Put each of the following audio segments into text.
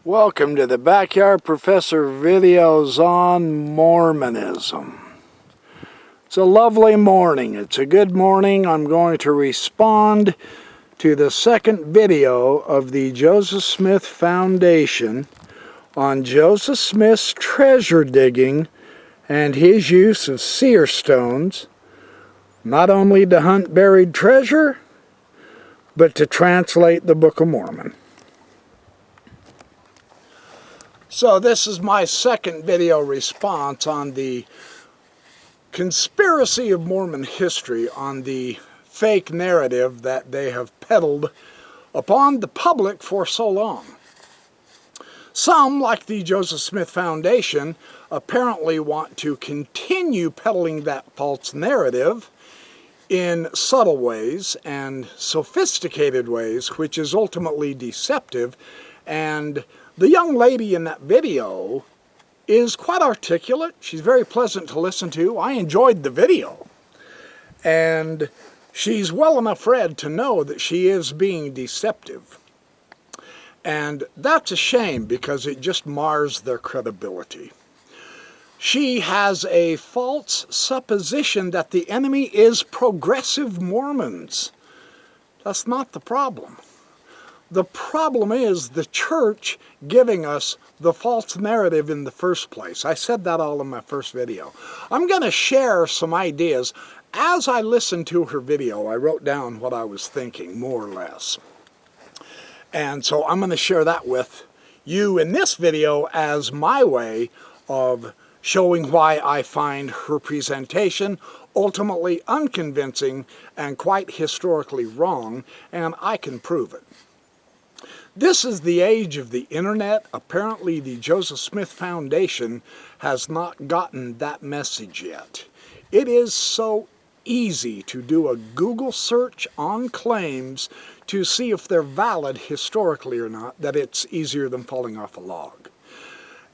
Welcome to the Backyard Professor videos on Mormonism. It's a lovely morning. It's a good morning. I'm going to respond to the second video of the Joseph Smith Foundation on Joseph Smith's treasure digging and his use of seer stones, not only to hunt buried treasure, but to translate the Book of Mormon. So this is my second video response on the conspiracy of Mormon history, on the fake narrative that they have peddled upon the public for so long. Some, like the Joseph Smith Foundation, apparently want to continue peddling that false narrative in subtle ways and sophisticated ways, which is ultimately deceptive. And the young lady in that video is quite articulate. She's very pleasant to listen to. I enjoyed the video. And she's well enough read to know that she is being deceptive. And that's a shame because it just mars their credibility. She has a false supposition that the enemy is progressive Mormons. That's not the problem. The problem is the church giving us the false narrative in the first place. I said that all in my first video. I'm going to share some ideas. As I listened to her video, I wrote down what I was thinking, more or less. And so I'm going to share that with you in this video as my way of showing why I find her presentation ultimately unconvincing and quite historically wrong, and I can prove it. This is the age of the internet. Apparently the Joseph Smith Foundation has not gotten that message yet. It is so easy to do a Google search on claims to see if they're valid historically or not, that it's easier than falling off a log.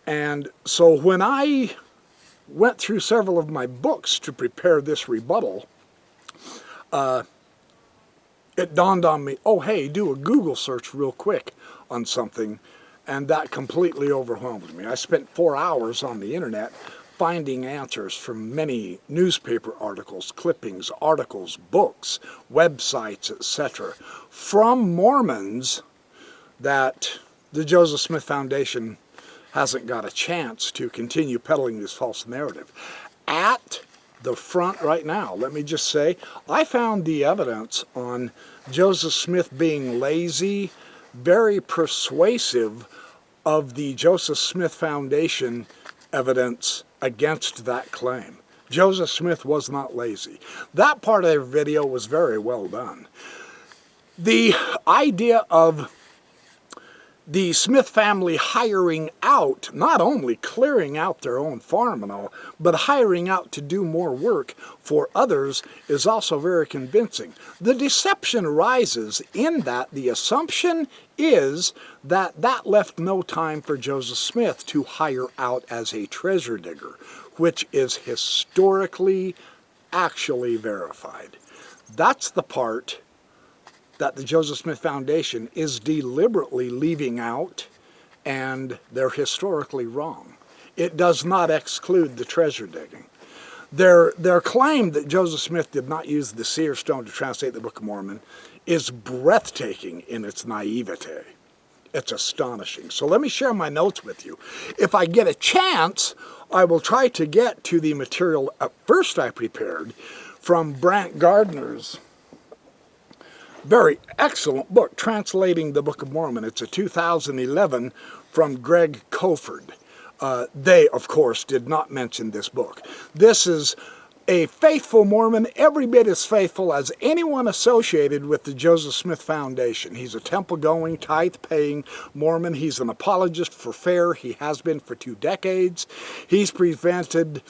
And so when I went through several of my books to prepare this rebuttal, it dawned on me, oh hey, do a Google search real quick on something, and that completely overwhelmed me. I spent 4 hours on the internet finding answers from many newspaper articles, clippings, articles, books, websites, etc., from Mormons that the Joseph Smith Foundation hasn't got a chance to continue peddling this false narrative. At the front right now, let me just say, I found the evidence on Joseph Smith being lazy very persuasive of the Joseph Smith Foundation evidence against that claim. Joseph Smith was not lazy. That part of the video was very well done. The idea of the Smith family hiring out, not only clearing out their own farm and all, but hiring out to do more work for others is also very convincing. The deception rises in that the assumption is that that left no time for Joseph Smith to hire out as a treasure digger, which is historically actually verified. That's the part that the Joseph Smith Foundation is deliberately leaving out, and they're historically wrong. It does not exclude the treasure digging. Their claim that Joseph Smith did not use the seer stone to translate the Book of Mormon is breathtaking in its naivete. It's astonishing. So let me share my notes with you. If I get a chance, I will try to get to the material at first I prepared from Brant Gardner's very excellent book, Translating the Book of Mormon. It's a 2011 from Greg Coford. They, of course, did not mention this book. This is a faithful Mormon, every bit as faithful as anyone associated with the Joseph Smith Foundation. He's a temple-going, tithe-paying Mormon. He's an apologist for fair. He has been for 2 decades. He's presented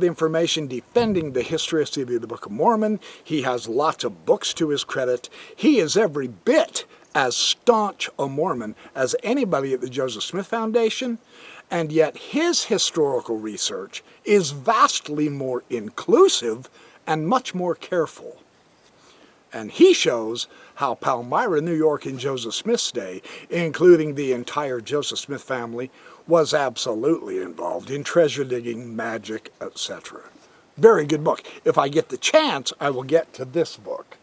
information defending the historicity of the Book of Mormon. He has lots of books to his credit. He is every bit as staunch a Mormon as anybody at the Joseph Smith Foundation, and yet his historical research is vastly more inclusive and much more careful. And he shows how Palmyra, New York in Joseph Smith's day, including the entire Joseph Smith family, was absolutely involved in treasure digging, magic, etc. Very good book. If I get the chance, I will get to this book.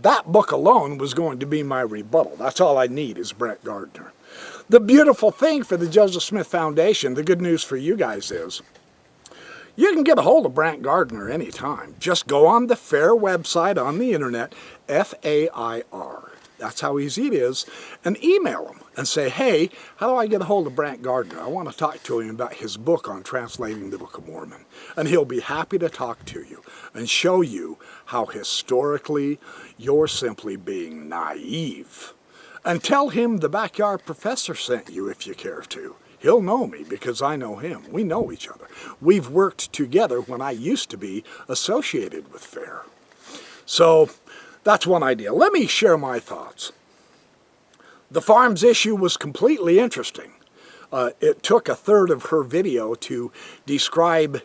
That book alone was going to be my rebuttal. That's all I need is Brent Gardner. The beautiful thing for the Joseph Smith Foundation, the good news for you guys is, you can get a hold of Brent Gardner anytime. Just go on the FAIR website on the internet, F-A-I-R. That's how easy it is. And email him and say, hey, how do I get a hold of Brent Gardner? I want to talk to him about his book on translating the Book of Mormon. And he'll be happy to talk to you and show you how historically you're simply being naive. And tell him the backyard professor sent you if you care to. He'll know me because I know him. We know each other. We've worked together when I used to be associated with FAIR. So that's one idea. Let me share my thoughts. The farms issue was completely interesting. It took a third of her video to describe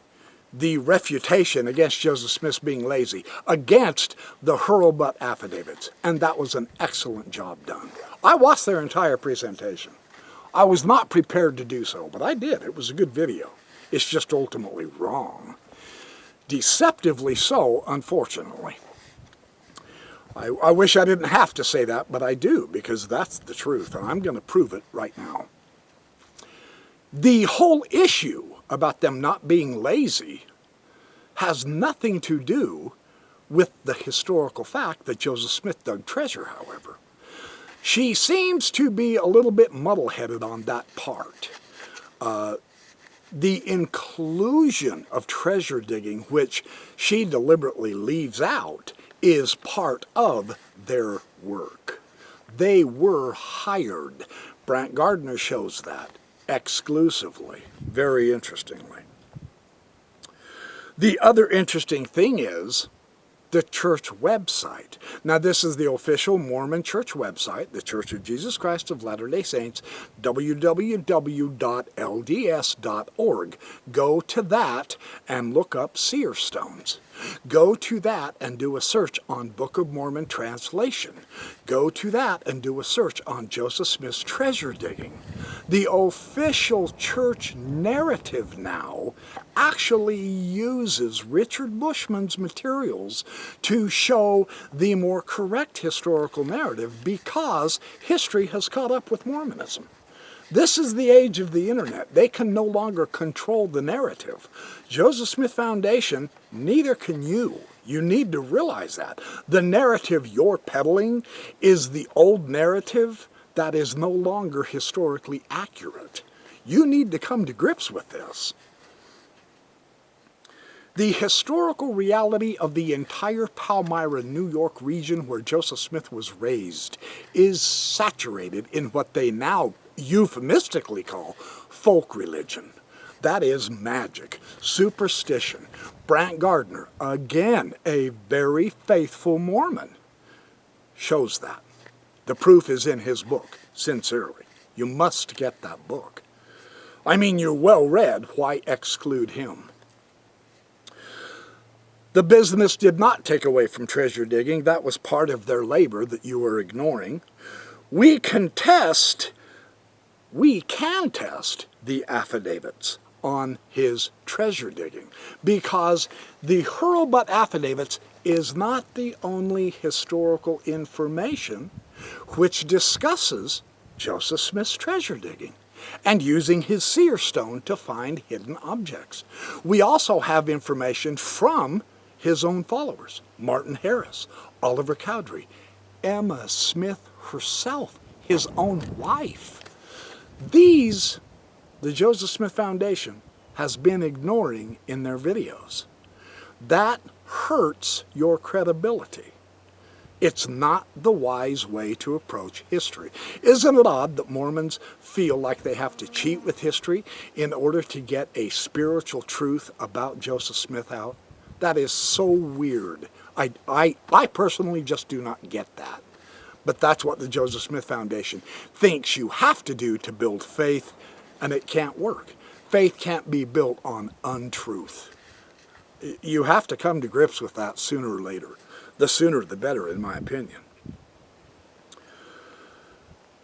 the refutation against Joseph Smith being lazy, against the Hurlbut affidavits, and that was an excellent job done. I watched their entire presentation. I was not prepared to do so, but I did. It was a good video. It's just ultimately wrong. Deceptively so, unfortunately. I wish I didn't have to say that, but I do, because that's the truth, and I'm going to prove it right now. The whole issue about them not being lazy has nothing to do with the historical fact that Joseph Smith dug treasure, however. She seems to be a little bit muddle-headed on that part. The inclusion of treasure digging, which she deliberately leaves out, is part of their work. They were hired. Brent Gardner shows that exclusively, very interestingly. The other interesting thing is the church website. Now, this is the official Mormon church website, the Church of Jesus Christ of Latter-day Saints, www.lds.org. Go to that and look up seer stones. Go to that and do a search on Book of Mormon translation. Go to that and do a search on Joseph Smith's treasure digging. The official church narrative now actually uses Richard Bushman's materials to show the more correct historical narrative because history has caught up with Mormonism. This is the age of the internet. They can no longer control the narrative. Joseph Smith Foundation, neither can you. You need to realize that. The narrative you're peddling is the old narrative that is no longer historically accurate. You need to come to grips with this. The historical reality of the entire Palmyra, New York region where Joseph Smith was raised is saturated in what they now euphemistically call folk religion. That is magic, superstition. Brent Gardner, again, a very faithful Mormon, shows that. The proof is in his book, sincerely. You must get that book. I mean, you're well read, why exclude him? The business did not take away from treasure digging. That was part of their labor that you were ignoring. We can test the affidavits on his treasure digging because the Hurlbut affidavits is not the only historical information which discusses Joseph Smith's treasure digging and using his seer stone to find hidden objects. We also have information from his own followers, Martin Harris, Oliver Cowdery, Emma Smith herself, his own wife. These, the Joseph Smith Foundation has been ignoring in their videos. That hurts your credibility. It's not the wise way to approach history. Isn't it odd that Mormons feel like they have to cheat with history in order to get a spiritual truth about Joseph Smith out? That is so weird. I personally just do not get that. But that's what the Joseph Smith Foundation thinks you have to do to build faith, and it can't work. Faith can't be built on untruth. You have to come to grips with that sooner or later. The sooner the better, in my opinion.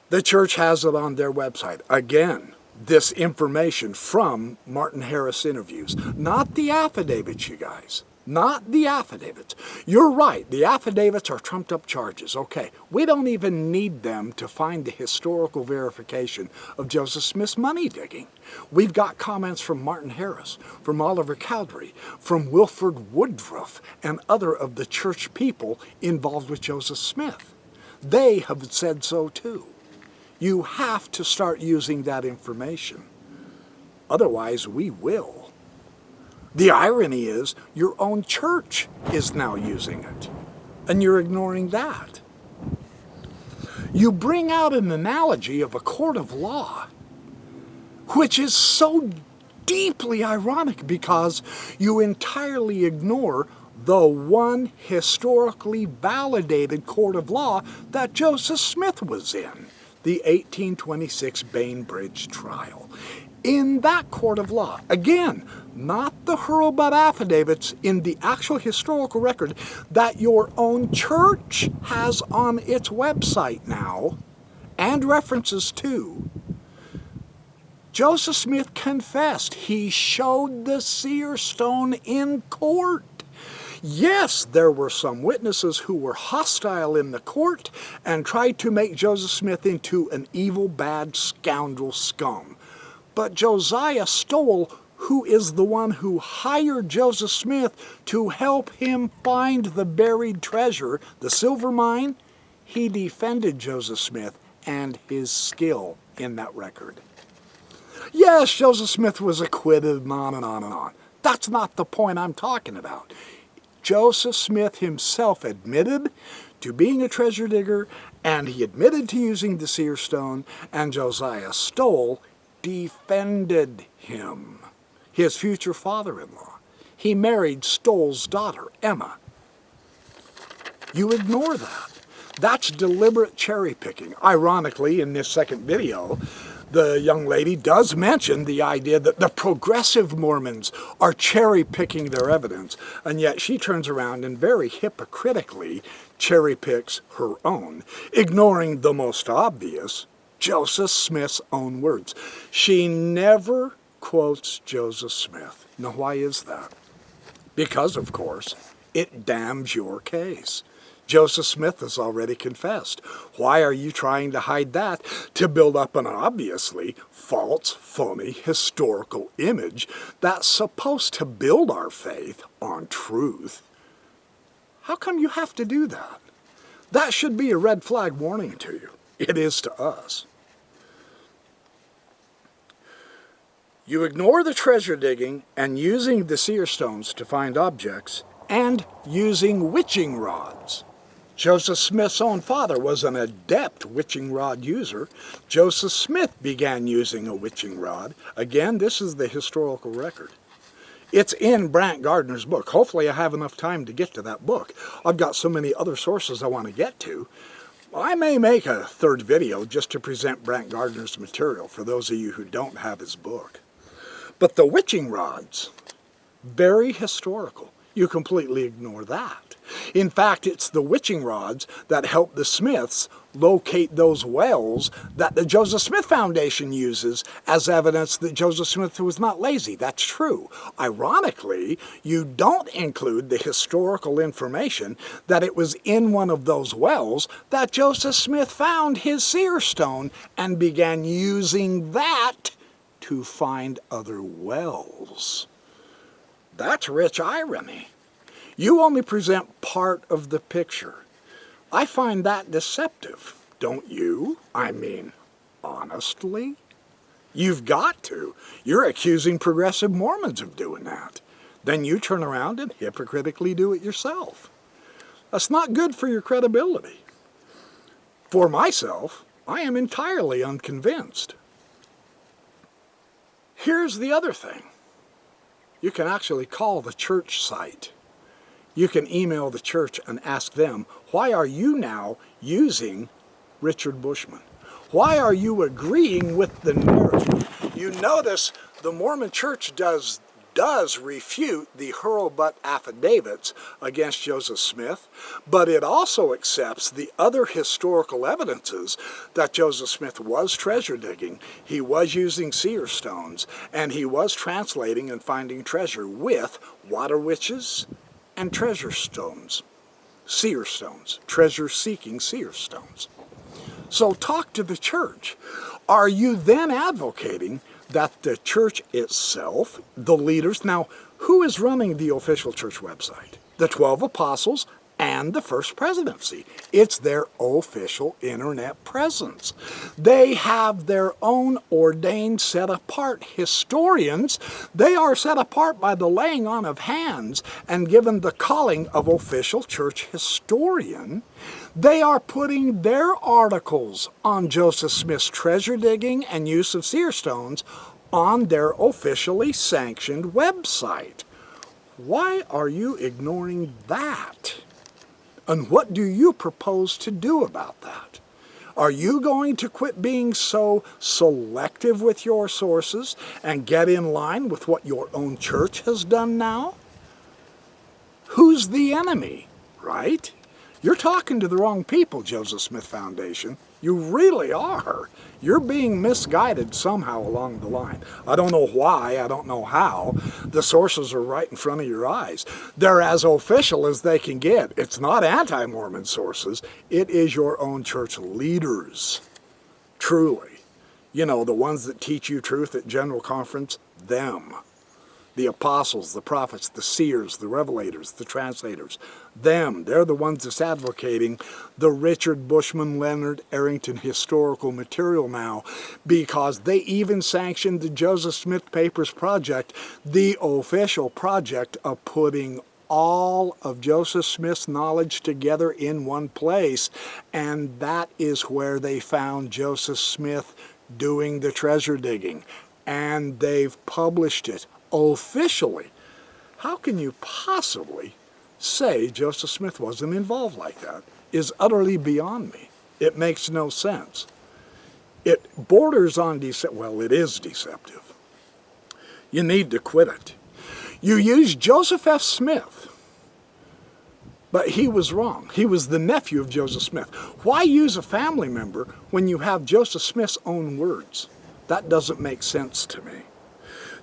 The church has it on their website. Again, this information from Martin Harris interviews. Not the affidavits, you guys. Not the affidavits. You're right, the affidavits are trumped up charges. Okay, we don't even need them to find the historical verification of Joseph Smith's money digging. We've got comments from Martin Harris, from Oliver Cowdery, from Wilford Woodruff, and other of the church people involved with Joseph Smith. They have said so too. You have to start using that information. Otherwise, we will. The irony is, your own church is now using it, and you're ignoring that. You bring out an analogy of a court of law, which is so deeply ironic because you entirely ignore the one historically validated court of law that Joseph Smith was in, the 1826 Bainbridge trial. In that court of law, again, not the hurlbutt affidavits in the actual historical record that your own church has on its website now, and references to, Joseph Smith confessed. He showed the seer stone in court. Yes, there were some witnesses who were hostile in the court and tried to make Joseph Smith into an evil, bad scoundrel scum. But Josiah Stowell, who is the one who hired Joseph Smith to help him find the buried treasure, the silver mine, he defended Joseph Smith and his skill in that record. Yes, Joseph Smith was acquitted, and on and on and on. That's not the point I'm talking about. Joseph Smith himself admitted to being a treasure digger, and he admitted to using the seer stone, and Josiah Stowell defended him, his future father-in-law. He married Stowell's daughter, Emma. You ignore that. That's deliberate cherry-picking. Ironically, in this second video, the young lady does mention the idea that the progressive Mormons are cherry-picking their evidence, and yet she turns around and very hypocritically cherry-picks her own, ignoring the most obvious, Joseph Smith's own words. She never quotes Joseph Smith. Now, why is that? Because, of course, it damns your case. Joseph Smith has already confessed. Why are you trying to hide that to build up an obviously false, phony, historical image that's supposed to build our faith on truth? How come you have to do that? That should be a red flag warning to you. It is to us. You ignore the treasure digging and using the seer stones to find objects and using witching rods. Joseph Smith's own father was an adept witching rod user. Joseph Smith began using a witching rod. Again, this is the historical record. It's in Brant Gardner's book. Hopefully I have enough time to get to that book. I've got so many other sources I want to get to. I may make a third video just to present Brant Gardner's material for those of you who don't have his book. But the witching rods, very historical. You completely ignore that. In fact, it's the witching rods that help the Smiths locate those wells that the Joseph Smith Foundation uses as evidence that Joseph Smith was not lazy. That's true. Ironically, you don't include the historical information that it was in one of those wells that Joseph Smith found his seer stone and began using that to find other wells. That's rich irony. You only present part of the picture. I find that deceptive, don't you? I mean, honestly? You've got to. You're accusing progressive Mormons of doing that. Then you turn around and hypocritically do it yourself. That's not good for your credibility. For myself, I am entirely unconvinced. Here's the other thing. You can actually call the church site. You can email the church and ask them, why are you now using Richard Bushman? Why are you agreeing with the narrative? You notice the Mormon church does does refute the Hurlbut affidavits against Joseph Smith, but it also accepts the other historical evidences that Joseph Smith was treasure digging, he was using seer stones, and he was translating and finding treasure with water witches and treasure stones, seer stones, treasure-seeking seer stones. So talk to the church. Are you then advocating that the church itself, the leaders, now who is running the official church website? The 12 apostles and the first presidency. It's their official internet presence. They have their own ordained, set apart historians. They are set apart by the laying on of hands and given the calling of official church historian. They are putting their articles on Joseph Smith's treasure digging and use of seer stones on their officially sanctioned website. Why are you ignoring that? And what do you propose to do about that? Are you going to quit being so selective with your sources and get in line with what your own church has done now? Who's the enemy, right? You're talking to the wrong people, Joseph Smith Foundation. You really are. You're being misguided somehow along the line. I don't know why, I don't know how. The sources are right in front of your eyes. They're as official as they can get. It's not anti-Mormon sources. It is your own church leaders. Truly. You know, the ones that teach you truth at General Conference, them. The apostles, the prophets, the seers, the revelators, the translators, them. They're the ones that's advocating the Richard Bushman Leonard Arrington historical material now, because they even sanctioned the Joseph Smith Papers Project, the official project of putting all of Joseph Smith's knowledge together in one place, and that is where they found Joseph Smith doing the treasure digging, and they've published it officially. How can you possibly say Joseph Smith wasn't involved like that? Is utterly beyond me. It makes no sense. It borders on well, it is deceptive. You need to quit it. You use Joseph F. Smith, but he was wrong. He was the nephew of Joseph Smith. Why use a family member when you have Joseph Smith's own words? That doesn't make sense to me.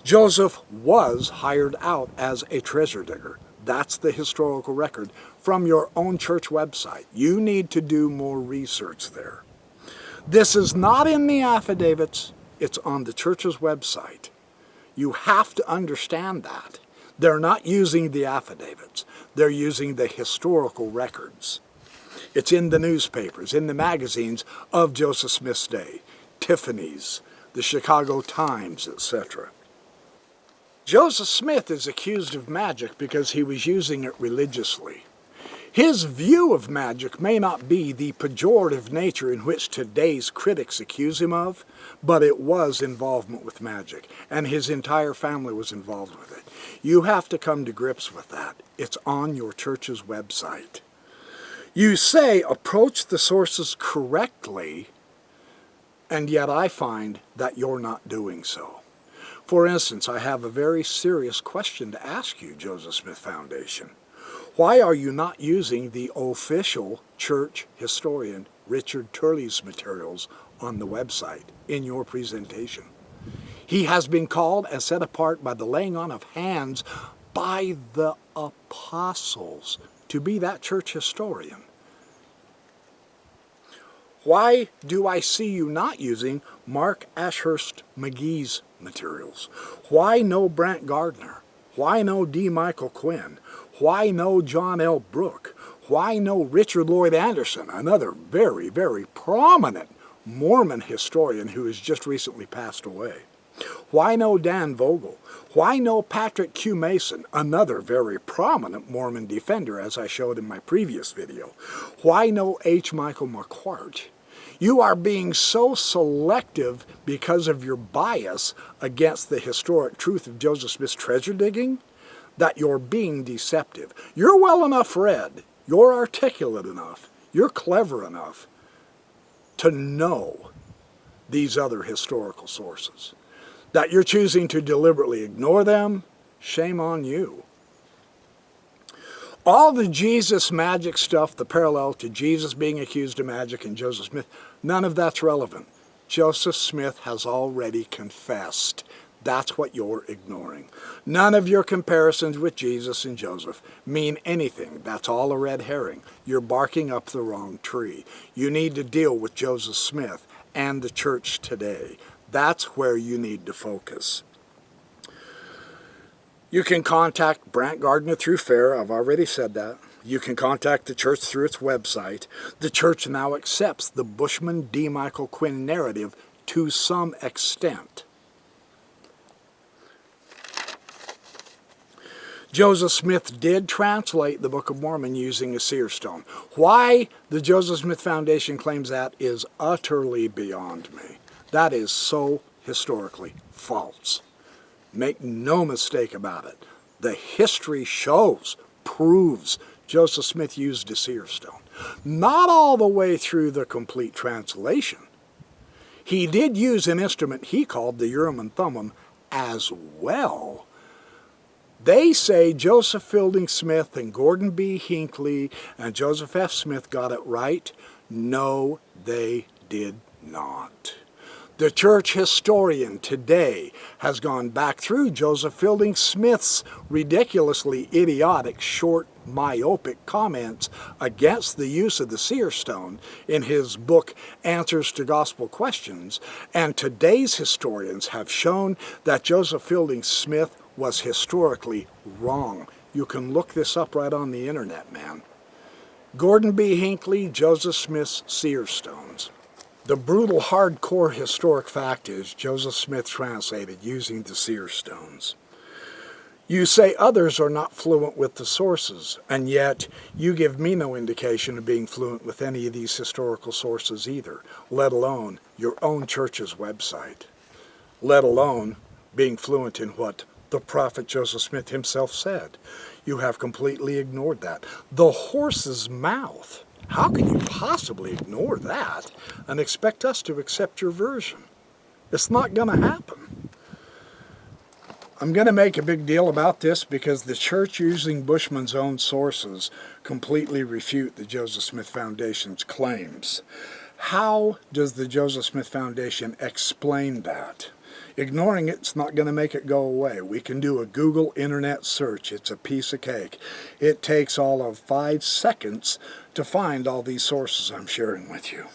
Joseph was hired out as a treasure digger. That's the historical record from your own church website. You need to do more research there. This is not in the affidavits. It's on the church's website. You have to understand that. They're not using the affidavits. They're using the historical records. It's in the newspapers, in the magazines of Joseph Smith's day, Tiffany's, the Chicago Times, etc. Joseph Smith is accused of magic because he was using it religiously. His view of magic may not be the pejorative nature in which today's critics accuse him of, but it was involvement with magic, and his entire family was involved with it. You have to come to grips with that. It's on your church's website. You say approach the sources correctly, and yet I find that you're not doing so. For instance, I have a very serious question to ask you, Joseph Smith Foundation. Why are you not using the official church historian Richard Turley's materials on the website in your presentation? He has been called and set apart by the laying on of hands by the apostles to be that church historian. Why do I see you not using Mark Ashurst McGee's materials? Why no Brant Gardner? Why no D. Michael Quinn? Why no John L. Brooke? Why no Richard Lloyd Anderson, another very, very prominent Mormon historian who has just recently passed away? Why no Dan Vogel? Why no Patrick Q. Mason, another very prominent Mormon defender, as I showed in my previous video? Why no H. Michael McQuart? You are being so selective because of your bias against the historic truth of Joseph Smith's treasure digging that you're being deceptive. You're well enough read, you're articulate enough, you're clever enough to know these other historical sources. That you're choosing to deliberately ignore them Shame on you. All the Jesus magic stuff, the parallel to Jesus being accused of magic and Joseph Smith, none of that's relevant. Joseph Smith has already confessed. That's what you're ignoring. None of your comparisons with Jesus and Joseph mean anything. That's all a red herring. You're barking up the wrong tree. You need to deal with Joseph Smith and the church today. That's where you need to focus. You can contact Brant Gardner through FAIR. I've already said that. You can contact the church through its website. The church now accepts the Bushman D. Michael Quinn narrative to some extent. Joseph Smith did translate the Book of Mormon using a seer stone. Why the Joseph Smith Foundation claims that is utterly beyond me. That is so historically false. Make no mistake about it. The history shows, proves Joseph Smith used a seer stone. Not all the way through the complete translation. He did use an instrument he called the Urim and Thummim as well. They say Joseph Fielding Smith and Gordon B. Hinckley and Joseph F. Smith got it right. No, they did not. The church historian today has gone back through Joseph Fielding Smith's ridiculously idiotic, short, myopic comments against the use of the seer stone in his book Answers to Gospel Questions, and today's historians have shown that Joseph Fielding Smith was historically wrong. You can look this up right on the internet, man. Gordon B. Hinckley, Joseph Smith's seer stones. The brutal, hardcore historic fact is Joseph Smith translated using the seer stones. You say others are not fluent with the sources, and yet you give me no indication of being fluent with any of these historical sources either, let alone your own church's website, let alone being fluent in what the prophet Joseph Smith himself said. You have completely ignored that. The horse's mouth. How can you possibly ignore that and expect us to accept your version? It's not going to happen. I'm going to make a big deal about this because the church, using Bushman's own sources, completely refute the Joseph Smith Foundation's claims. How does the Joseph Smith Foundation explain that? Ignoring it's not going to make it go away. We can do a Google internet search. It's a piece of cake. It takes all of 5 seconds to find all these sources I'm sharing with you.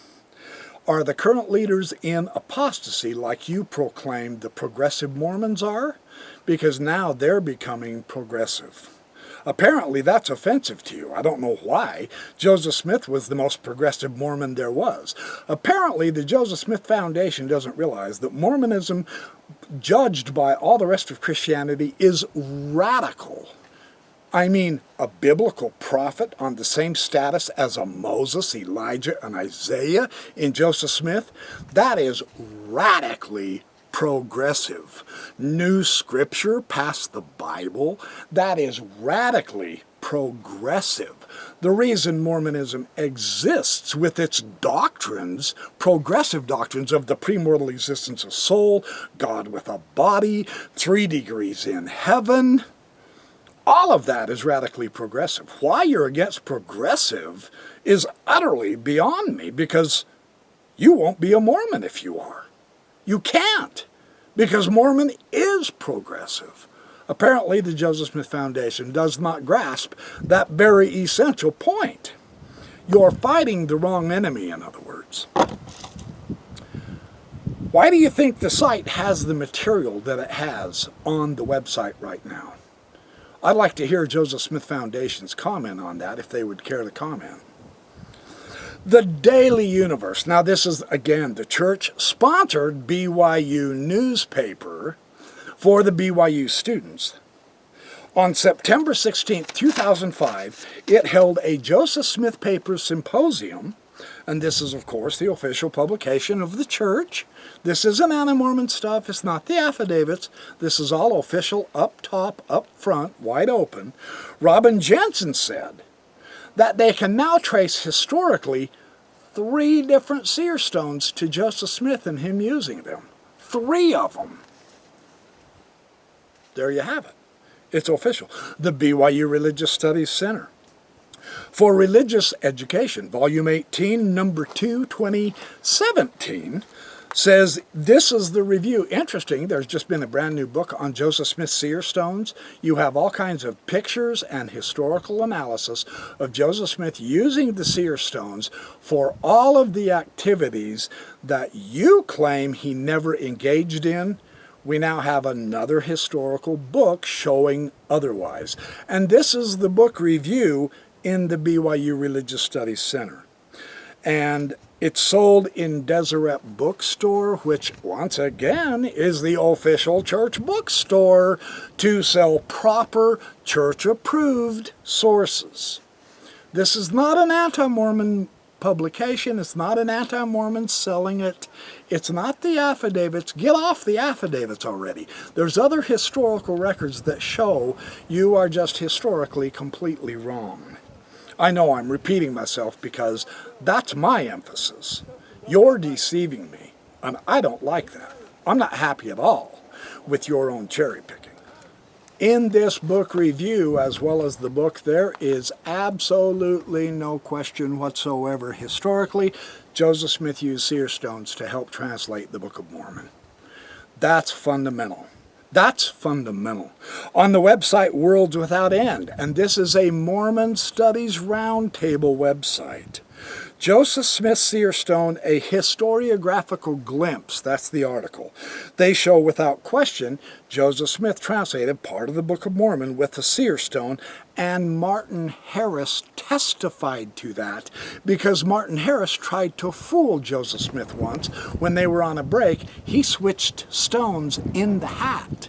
Are the current leaders in apostasy like you proclaimed the progressive Mormons are? Because now they're becoming progressive. Apparently that's offensive to you. I don't know why. Joseph Smith was the most progressive Mormon there was. Apparently the Joseph Smith Foundation doesn't realize that Mormonism, judged by all the rest of Christianity, is radical. I mean, a biblical prophet on the same status as a Moses, Elijah, and Isaiah in Joseph Smith, that is radically progressive. New scripture past the Bible, that is radically progressive. The reason Mormonism exists with its doctrines, progressive doctrines of the premortal existence of soul, God with a body, 3 degrees in heaven, all of that is radically progressive. Why you're against progressive is utterly beyond me, because you won't be a Mormon if you are. You can't, because Mormon is progressive. Apparently, the Joseph Smith Foundation does not grasp that very essential point. You're fighting the wrong enemy, in other words. Why do you think the site has the material that it has on the website right now? I'd like to hear Joseph Smith Foundation's comment on that, if they would care to comment. The Daily Universe. Now this is, again, the church-sponsored BYU newspaper for the BYU students. On September 16, 2005, it held a Joseph Smith Papers Symposium, and this is, of course, the official publication of the church. This isn't anti-Mormon stuff. It's not the affidavits. This is all official, up top, up front, wide open. Robin Jensen said that they can now trace historically 3 different seer stones to Joseph Smith and him using them. 3 of them. There you have it. It's official. The BYU Religious Studies Center for Religious Education, Volume 18, Number 2, 2017, says this is the review. Interesting, there's just been a brand new book on Joseph Smith's seer stones. You have all kinds of pictures and historical analysis of Joseph Smith using the seer stones for all of the activities that you claim he never engaged in. We now have another historical book showing otherwise. And this is the book review in the BYU Religious Studies Center. And it's sold in Deseret Bookstore, which once again is the official church bookstore to sell proper church-approved sources. This is not an anti-Mormon publication. It's not an anti-Mormon selling it. It's not the affidavits. Get off the affidavits already. There's other historical records that show you are just historically completely wrong. I know I'm repeating myself because that's my emphasis. You're deceiving me, and I don't like that. I'm not happy at all with your own cherry picking. In this book review, as well as the book, there is absolutely no question whatsoever. Historically, Joseph Smith used seer stones to help translate the Book of Mormon. That's fundamental. That's fundamental. On the website Worlds Without End, and this is a Mormon Studies Roundtable website, Joseph Smith's seer stone, a historiographical glimpse. That's the article. They show without question Joseph Smith translated part of the Book of Mormon with the seer stone, and Martin Harris testified to that because Martin Harris tried to fool Joseph Smith once. When they were on a break, he switched stones in the hat.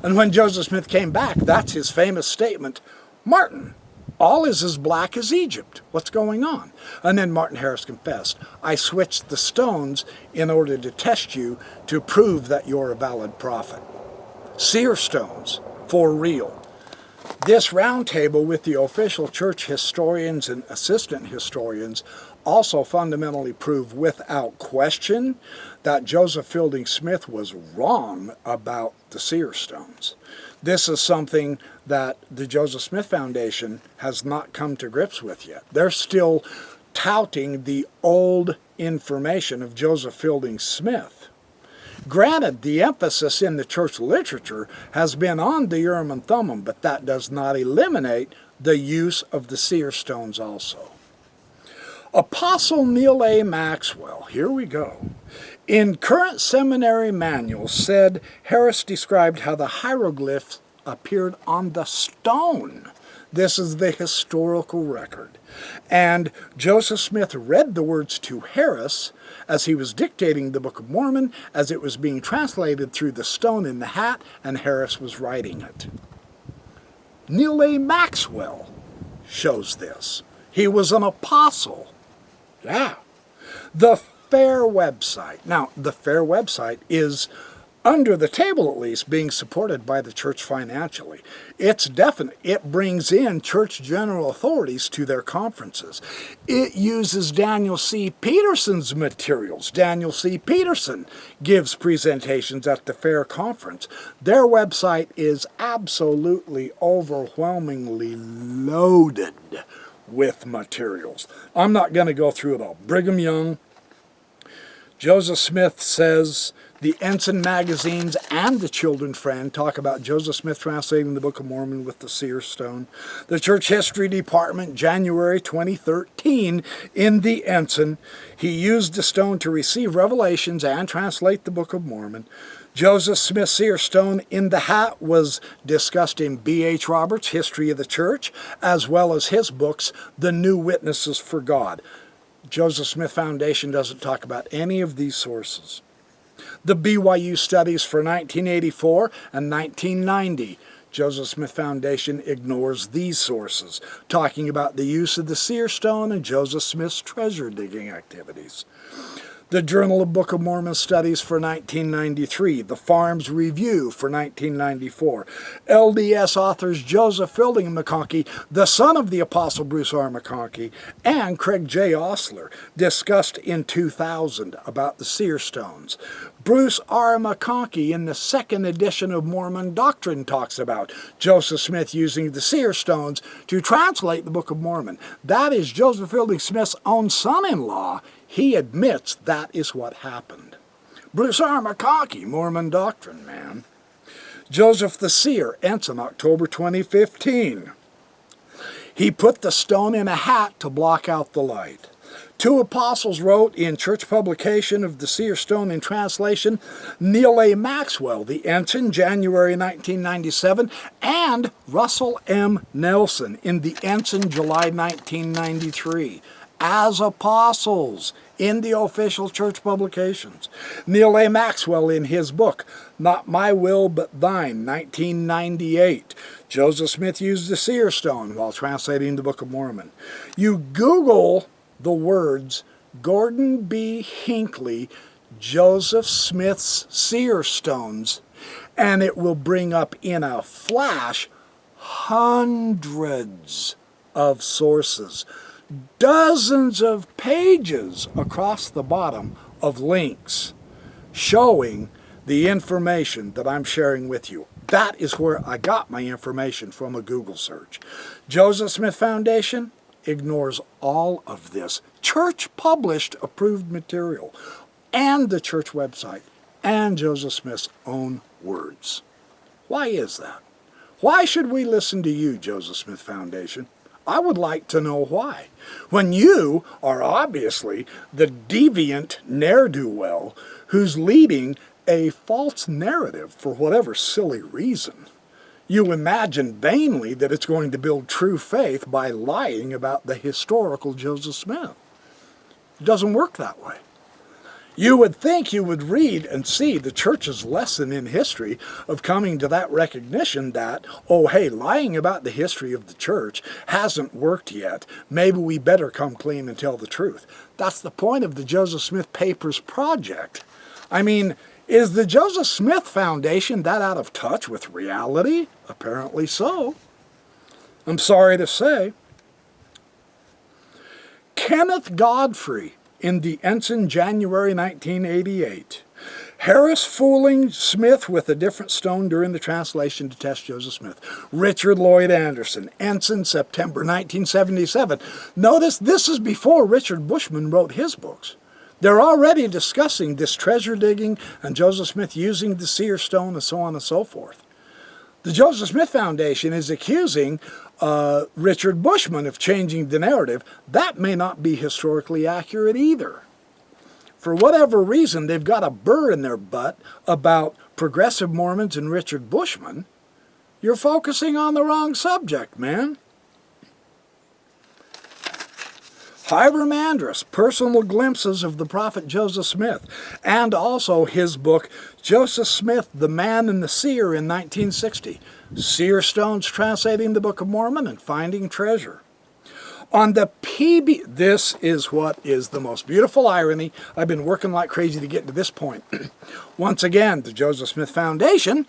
And when Joseph Smith came back, that's his famous statement, "Martin, all is as black as Egypt. What's going on?" And then Martin Harris confessed, "I switched the stones in order to test you to prove that you're a valid prophet." Seer stones, for real. This roundtable with the official church historians and assistant historians also fundamentally prove without question that Joseph Fielding Smith was wrong about the seer stones. This is something that the Joseph Smith Foundation has not come to grips with yet. They're still touting the old information of Joseph Fielding Smith. Granted, the emphasis in the church literature has been on the Urim and Thummim, but that does not eliminate the use of the seer stones also. Apostle Neil A. Maxwell, here we go. In Current Seminary Manual said Harris described how the hieroglyphs appeared on the stone. This is the historical record. And Joseph Smith read the words to Harris as he was dictating the Book of Mormon, as it was being translated through the stone in the hat, and Harris was writing it. Neil A. Maxwell shows this. He was an apostle. Yeah. The FAIR website. Now, the FAIR website is, under the table at least, being supported by the church financially. It's definite. It brings in church general authorities to their conferences. It uses Daniel C. Peterson's materials. Daniel C. Peterson gives presentations at the FAIR conference. Their website is absolutely overwhelmingly loaded with materials. I'm not going to go through it all. Brigham Young, Joseph Smith says, the Ensign magazines and the Children's Friend talk about Joseph Smith translating the Book of Mormon with the seer stone. The Church History Department, January 2013, in the Ensign, he used the stone to receive revelations and translate the Book of Mormon. Joseph Smith's seer stone in the hat was discussed in B.H. Roberts' History of the Church, as well as his books, The New Witnesses for God. Joseph Smith Foundation doesn't talk about any of these sources. The BYU studies for 1984 and 1990, Joseph Smith Foundation ignores these sources, talking about the use of the seer stone and Joseph Smith's treasure digging activities. the Journal of Book of Mormon Studies for 1993, the Farms Review for 1994, LDS authors Joseph Fielding McConkie, the son of the Apostle Bruce R. McConkie, and Craig J. Osler discussed in 2000 about the seer stones. Bruce R. McConkie in the second edition of Mormon Doctrine talks about Joseph Smith using the seer stones to translate the Book of Mormon. That is Joseph Fielding Smith's own son-in-law. He admits that is what happened. Bruce R. McConkie, Mormon Doctrine, man. Joseph the Seer, Ensign, October 2015. He put the stone in a hat to block out the light. Two apostles wrote in church publication of the seer stone in translation, Neil A. Maxwell, the Ensign, January 1997, and Russell M. Nelson in the Ensign, July 1993. As apostles in the official church publications. Neil A. Maxwell in his book, Not My Will But Thine, 1998. Joseph Smith used the seer stone while translating the Book of Mormon. You Google the words Gordon B. Hinckley, Joseph Smith's seer stones, and it will bring up in a flash hundreds of sources. Dozens of pages across the bottom of links showing the information that I'm sharing with you. That is where I got my information from, a Google search. Joseph Smith Foundation ignores all of this church-published approved material and the church website and Joseph Smith's own words. Why is that? Why should we listen to you, Joseph Smith Foundation? I would like to know why. When you are obviously the deviant ne'er-do-well who's leading a false narrative for whatever silly reason. You imagine vainly that it's going to build true faith by lying about the historical Joseph Smith. It doesn't work that way. You would think you would read and see the church's lesson in history of coming to that recognition that, oh hey, lying about the history of the church hasn't worked yet. Maybe we better come clean and tell the truth. That's the point of the Joseph Smith Papers Project. I mean, is the Joseph Smith Foundation that out of touch with reality? Apparently so. I'm sorry to say. Kenneth Godfrey in the Ensign, January 1988. Harris fooling Smith with a different stone during the translation to test Joseph Smith. Richard Lloyd Anderson, Ensign, September 1977. Notice this is before Richard Bushman wrote his books. They're already discussing this treasure digging and Joseph Smith using the seer stone and so on and so forth. The Joseph Smith Foundation is accusing Richard Bushman of changing the narrative. That may not be historically accurate either. For whatever reason, they've got a burr in their butt about progressive Mormons and Richard Bushman. You're focusing on the wrong subject, man. Hiram Andrus, Personal Glimpses of the Prophet Joseph Smith, and also his book, Joseph Smith, the Man and the Seer in 1960, Seer Stones Translating the Book of Mormon and Finding Treasure. On the this is what is the most beautiful irony. I've been working like crazy to get to this point. Once again, the Joseph Smith Foundation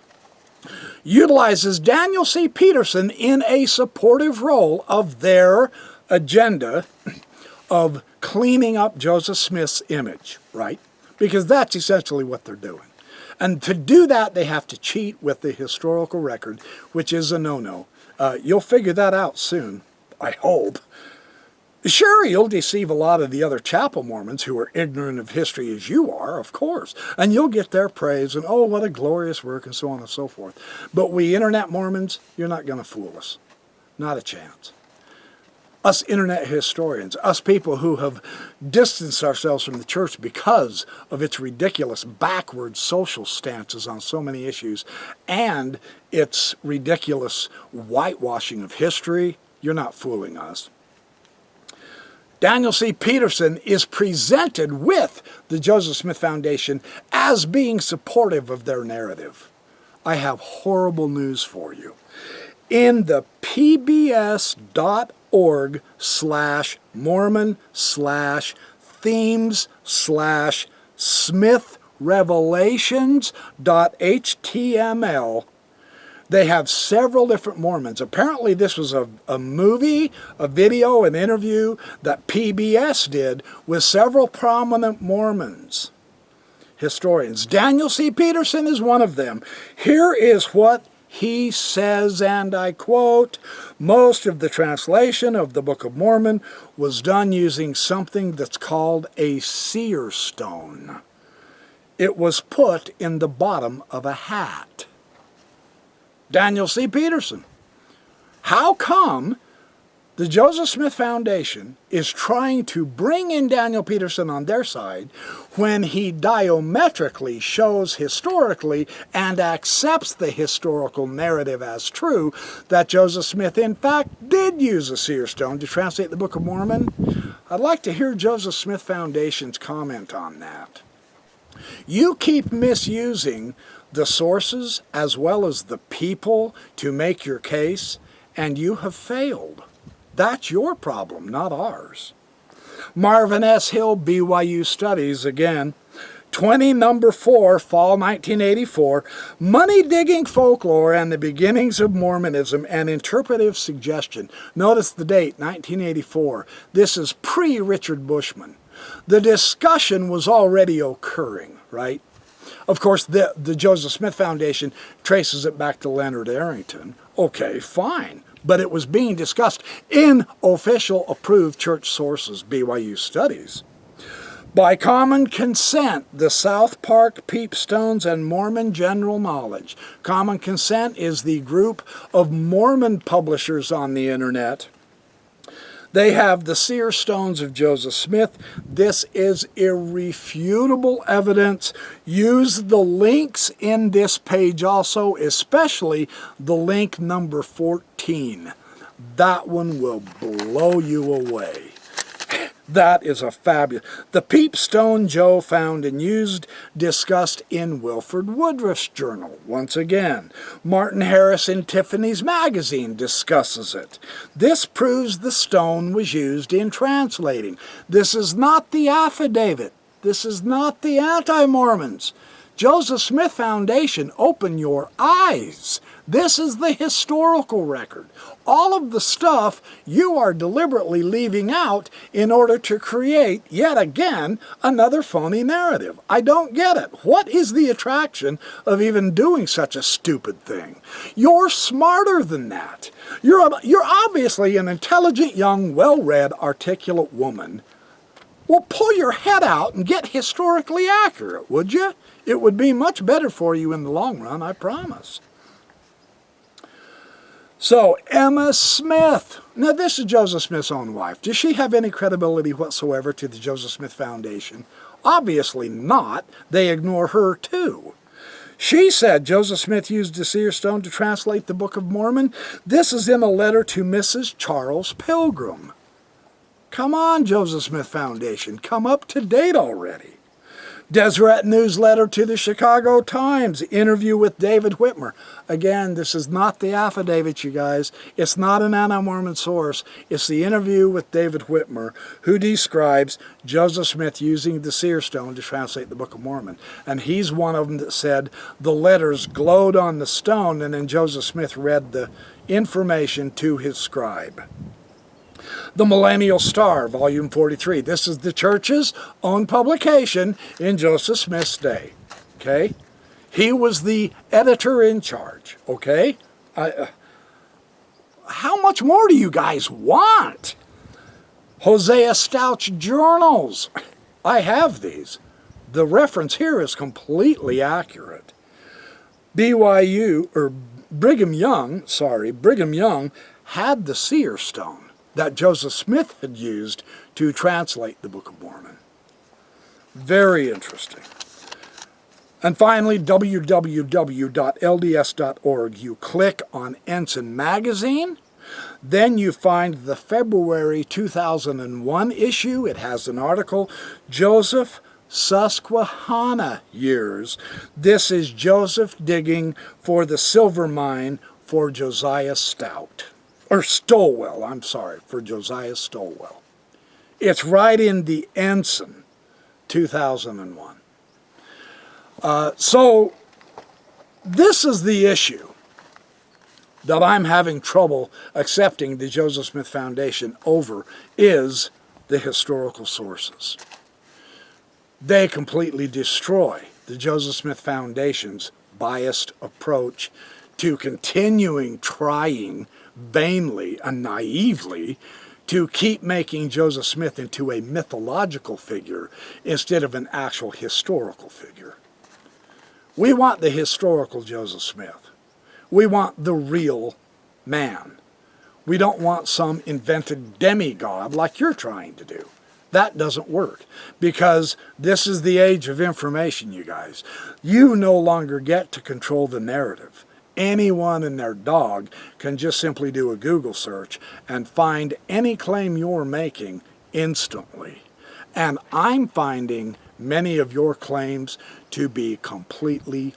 utilizes Daniel C. Peterson in a supportive role of their agenda of cleaning up Joseph Smith's image, right? Because that's essentially what they're doing. And to do that, they have to cheat with the historical record, which is a no-no. You'll figure that out soon, I hope. Sure, you'll deceive a lot of the other chapel Mormons who are ignorant of history as you are, of course. And you'll get their praise and, oh, what a glorious work, and so on and so forth. But we internet Mormons, you're not going to fool us. Not a chance. Us internet historians, us people who have distanced ourselves from the church because of its ridiculous backward social stances on so many issues and its ridiculous whitewashing of history, you're not fooling us. Daniel C. Peterson is presented with the Joseph Smith Foundation as being supportive of their narrative. I have horrible news for you. In the pbs.org/Mormon/ themes/smithrevelations.html. They have several different Mormons. Apparently this was a movie, a video, an interview that PBS did with several prominent Mormons, historians. Daniel C. Peterson is one of them. Here is what he says, and I quote, "Most of the translation of the Book of Mormon was done using something that's called a seer stone. It was put in the bottom of a hat." Daniel C. Peterson. How come the Joseph Smith Foundation is trying to bring in Daniel Peterson on their side when he diametrically shows historically and accepts the historical narrative as true that Joseph Smith in fact did use a seer stone to translate the Book of Mormon? I'd like to hear Joseph Smith Foundation's comment on that. You keep misusing the sources as well as the people to make your case, and you have failed. That's your problem, not ours. Marvin S. Hill, BYU Studies, again, 20 number 4, fall 1984, Money-Digging Folklore and the Beginnings of Mormonism and Interpretive Suggestion. Notice the date, 1984. This is pre-Richard Bushman. The discussion was already occurring, right? Of course, the Joseph Smith Foundation traces it back to Leonard Arrington. Okay, fine. But it was being discussed in official approved church sources, BYU Studies. By common consent, the South Park Peepstones and Mormon General Knowledge. Common Consent is the group of Mormon publishers on the internet. They have the seer stones of Joseph Smith. This is irrefutable evidence. Use the links in this page also, especially the link number 14. That one will blow you away. That is a fabulous. The Peepstone Joe found and used, discussed in Wilford Woodruff's journal. Once again, Martin Harris in Tiffany's Magazine discusses it. This proves the stone was used in translating. This is not the affidavit. This is not the anti-Mormons. Joseph Smith Foundation, open your eyes. This is the historical record. All of the stuff you are deliberately leaving out in order to create, yet again, another phony narrative. I don't get it. What is the attraction of even doing such a stupid thing? You're smarter than that. You're obviously an intelligent, young, well-read, articulate woman. Well, pull your head out and get historically accurate, would you? It would be much better for you in the long run, I promise. So, Emma Smith. Now, this is Joseph Smith's own wife. Does she have any credibility whatsoever to the Joseph Smith Foundation? Obviously not. They ignore her, too. She said Joseph Smith used the seer stone to translate the Book of Mormon. This is in a letter to Mrs. Charles Pilgrim. Come on, Joseph Smith Foundation. Come up to date already. Deseret newsletter to the Chicago Times. Interview with David Whitmer. Again, this is not the affidavit, you guys. It's not an anti-Mormon source. It's the interview with David Whitmer, who describes Joseph Smith using the seer stone to translate the Book of Mormon. And he's one of them that said the letters glowed on the stone, and then Joseph Smith read the information to his scribe. The Millennial Star, Volume 43. This is the church's own publication in Joseph Smith's day. Okay? He was the editor in charge. Okay? How much more do you guys want? Hosea Stout's journals. I have these. The reference here is completely accurate. Brigham Young had the seer stone that Joseph Smith had used to translate the Book of Mormon. Very interesting. And finally, www.lds.org. You click on Ensign Magazine. Then you find the February 2001 issue. It has an article, Joseph Susquehanna Years. This is Joseph digging for the silver mine for Josiah Stout. Or Stowell, I'm sorry, for Josiah Stowell. It's right in the Ensign, 2001. So this is the issue that I'm having trouble accepting the Joseph Smith Foundation over, is the historical sources. They completely destroy the Joseph Smith Foundation's biased approach to continuing trying vainly and naively to keep making Joseph Smith into a mythological figure instead of an actual historical figure. We want the historical Joseph Smith. We want the real man. We don't want some invented demigod like you're trying to do. That doesn't work, because this is the age of information, you guys. You no longer get to control the narrative. Anyone and their dog can just simply do a Google search and find any claim you're making instantly. And I'm finding many of your claims to be completely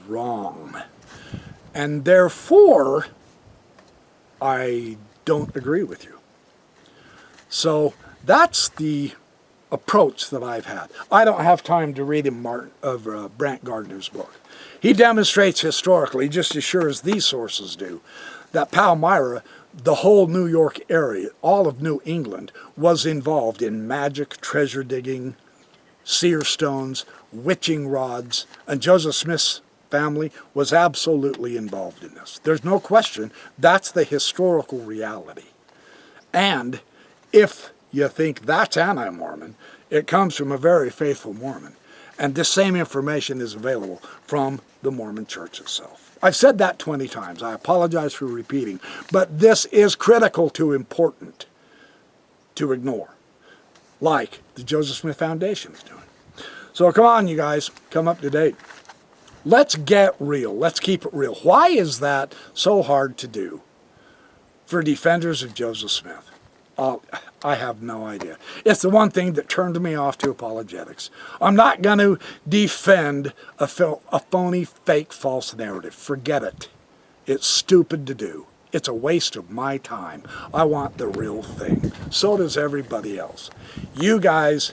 wrong. And therefore, I don't agree with you. So that's the approach that I've had. I don't have time to read him Brant Gardner's book. He demonstrates historically, just as sure as these sources do, that Palmyra, the whole New York area, all of New England, was involved in magic, treasure digging, seer stones, witching rods, and Joseph Smith's family was absolutely involved in this. There's no question that's the historical reality. And if you think that's anti-Mormon, it comes from a very faithful Mormon. And this same information is available from the Mormon Church itself. I've said that 20 times. I apologize for repeating. But this is critical to important to ignore, like the Joseph Smith Foundation is doing. So come on, you guys. Come up to date. Let's get real. Let's keep it real. Why is that so hard to do for defenders of Joseph Smith? I have no idea. It's the one thing that turned me off to apologetics. I'm not going to defend a phony, fake, false narrative. Forget it. It's stupid to do. It's a waste of my time. I want the real thing. So does everybody else. You guys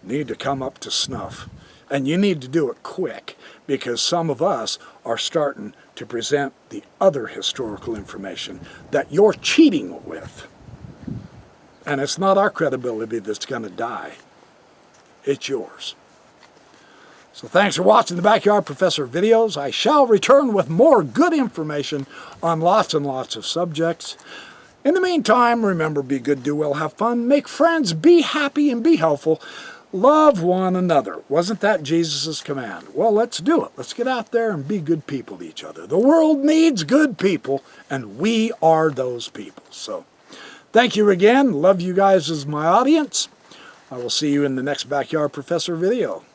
need to come up to snuff. And you need to do it quick, because some of us are starting to present the other historical information that you're cheating with. And it's not our credibility that's going to die. It's yours. So thanks for watching the Backyard Professor videos. I shall return with more good information on lots and lots of subjects. In the meantime, remember, be good, do well, have fun, make friends, be happy, and be helpful. Love one another. Wasn't that Jesus' command? Well, let's do it. Let's get out there and be good people to each other. The world needs good people, and we are those people. So thank you again. Love you guys as my audience. I will see you in the next Backyard Professor video.